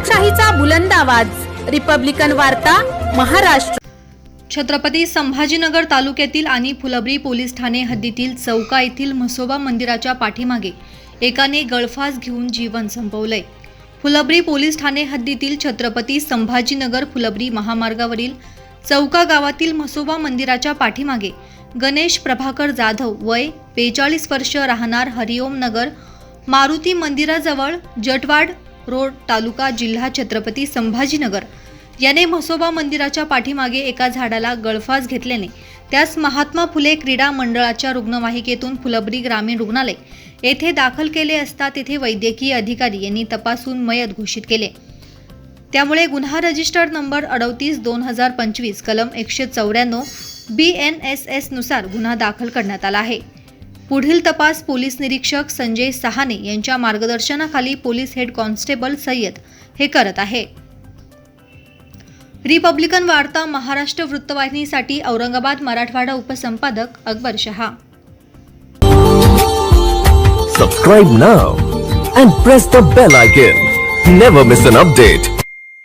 लोकशाहीचा बुलंद आवाज, रिपब्लिकन वार्ता, महाराष्ट्र। छत्रपती संभाजीनगर तालुक्यातील आणि फुलंब्री पोलीस ठाणे हद्दीतील चौका येथील म्हसोबा मंदिराच्या पाठीमागे एकाने गळफास घेऊन जीवन संपवलंय। फुलंब्री पोलीस ठाणे हद्दीतील छत्रपती संभाजीनगर फुलंब्री महामार्गावरील चौका गावातील म्हसोबा मंदिराच्या पाठीमागे गणेश प्रभाकर जाधव वय 45 वर्ष राहणार हरिओम नगर मारुती मंदिराजवळ जटवाड रोड तालुका जिल्हा छत्रपती संभाजीनगर याने म्हसोबा मंदिराच्या पाठीमागे एका झाडाला गळफास घेतल्याने त्यास महात्मा फुले क्रीडा मंडळाच्या रुग्णवाहिकेतून फुलंब्री ग्रामीण रुग्णालय येथे दाखल केले असता तेथे वैद्यकीय अधिकारी यांनी तपासून मयत घोषित केले। त्यामुळे गुन्हा रजिस्टर नंबर 38/2025 कलम 194 BNSS नुसार गुन्हा दाखल करण्यात आला आहे। पुढील तपास पोलीस निरीक्षक संजय सहाने यांच्या मार्गदर्शनाखाली पोलीस हेड कॉन्स्टेबल सय्यद हे करत आहे। रिपब्लिकन वार्ता Maharashtra वृत्तवाहिनीसाठी Aurangabad Marathwada उपसंपादक Akbar Shah. Subscribe now and press the bell icon. Never miss an update.